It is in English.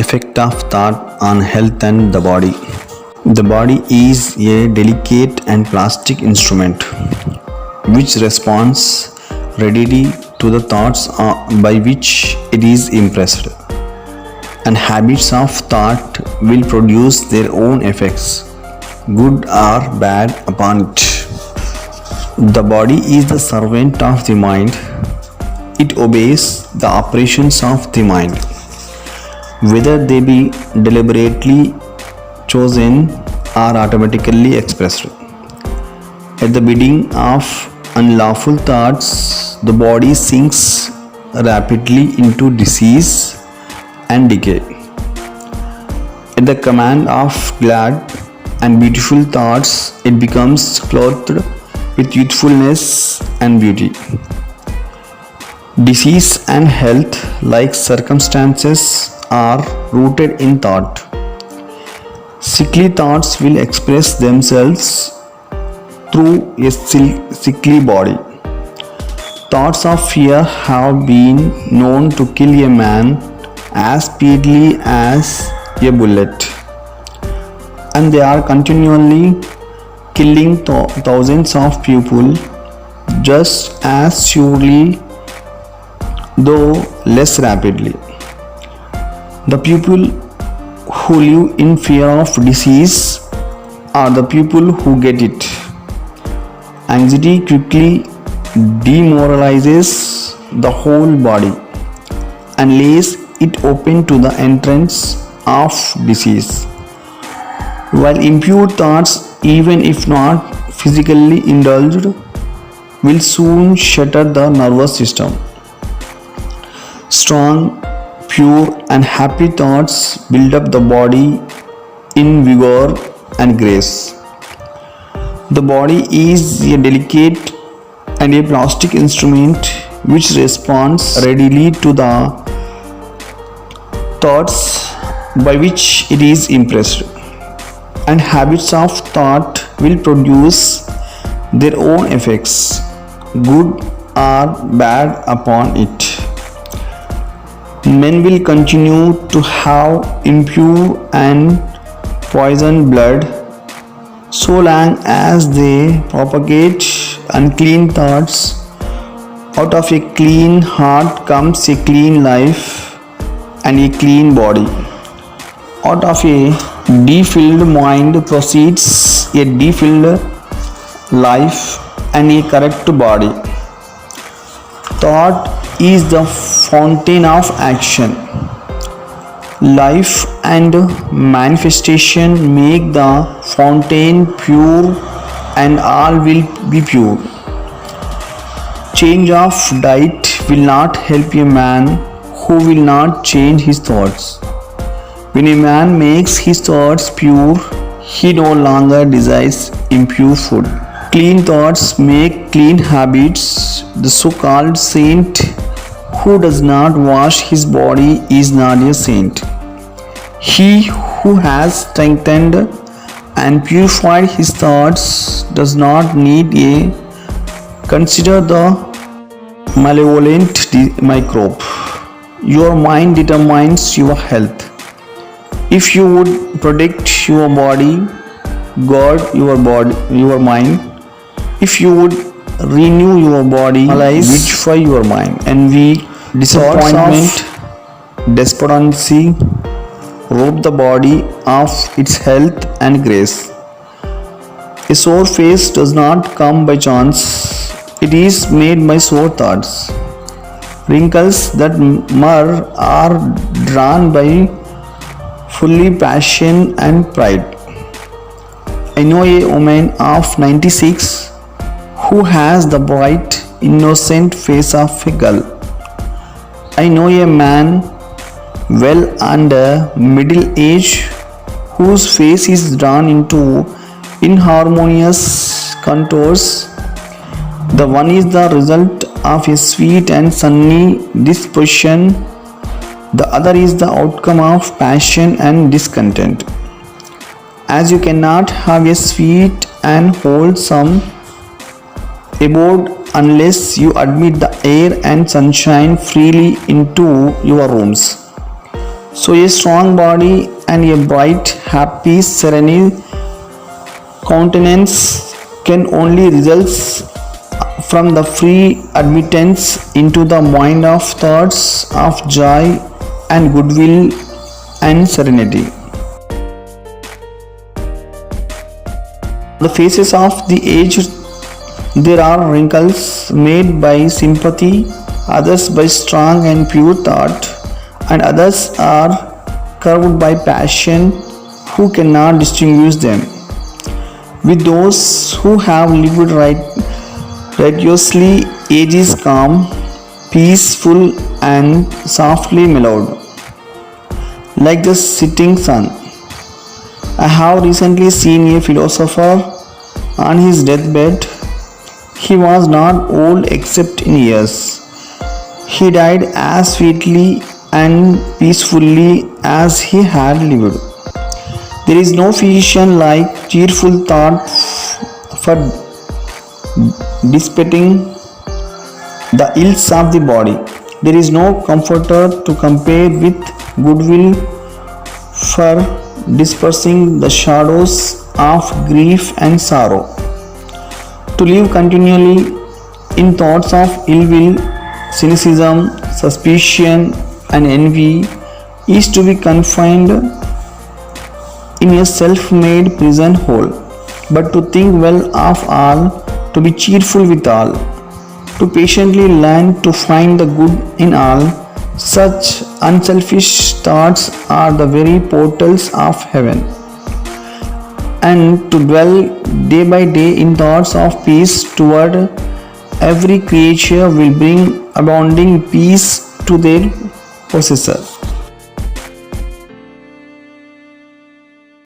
Effect of thought on health and the body. The body is a delicate and plastic instrument which responds readily to the thoughts by which it is impressed, and habits of thought will produce their own effects, good or bad, upon it. The body is the servant of the mind. It obeys the operations of the mind, whether they be deliberately chosen or automatically expressed. At the bidding of unlawful thoughts, the body sinks rapidly into disease and decay. At the command of glad and beautiful thoughts, it becomes clothed with youthfulness and beauty. Disease and health, like circumstances, are rooted in thought. Sickly thoughts will express themselves through a sickly body. Thoughts of fear have been known to kill a man as speedily as a bullet, and they are continually killing thousands of people just as surely, though less rapidly. The people who live in fear of disease are the people who get it. Anxiety quickly demoralizes the whole body and lays it open to the entrance of disease, while impure thoughts, even if not physically indulged, will soon shatter the nervous system. Strong, pure and happy thoughts build up the body in vigor and grace. The body is a delicate and a plastic instrument which responds readily to the thoughts by which it is impressed, and habits of thought will produce their own effects, good or bad, upon it. Men will continue to have impure and poisoned blood so long as they propagate unclean thoughts. Out of a clean heart comes a clean life and a clean body. Out of a defiled mind proceeds a defiled life and a correct body. Thought is the fountain of action. Life and manifestation make the fountain pure, and all will be pure. Change of diet will not help a man who will not change his thoughts. When a man makes his thoughts pure, he no longer desires impure food. Clean thoughts make clean habits. The so-called saint who does not wash his body is not a saint. He who has strengthened and purified his thoughts does not need a consider the malevolent microbe. Your mind determines your health. If you would protect your body, guard your mind. If you would renew your body, beautify your mind. Envy, disappointment, despondency rob the body of its health and grace. A sore face does not come by chance. It is made by sore thoughts. Wrinkles that mur are drawn by fully passion and pride. I know a woman of 96 who has the bright, innocent face of a girl. I know a man well under middle age whose face is drawn into inharmonious contours. The one is the result of a sweet and sunny disposition. The other is the outcome of passion and discontent. As you cannot have a sweet and wholesome abode unless you admit the air and sunshine freely into your rooms, so So a strong body and a bright, happy, serene countenance can only result from the free admittance into the mind of thoughts of joy and goodwill and serenity. The faces of the aged, there are wrinkles made by sympathy, others by strong and pure thought, and others are curved by passion who cannot distinguish them. With those who have lived righteously, age is calm, peaceful, and softly mellowed, like the setting sun. I have recently seen a philosopher on his deathbed. He was not old except in years. He died as sweetly and peacefully as he had lived. There is no physician like cheerful thought for dissipating the ills of the body. There is no comforter to compare with goodwill for dispersing the shadows of grief and sorrow. To live continually in thoughts of ill will, cynicism, suspicion, and envy is to be confined in a self-made prison hole. But to think well of all, to be cheerful with all, to patiently learn to find the good in all, such unselfish thoughts are the very portals of heaven. And to dwell day by day in thoughts of peace toward every creature will bring abounding peace to their possessor.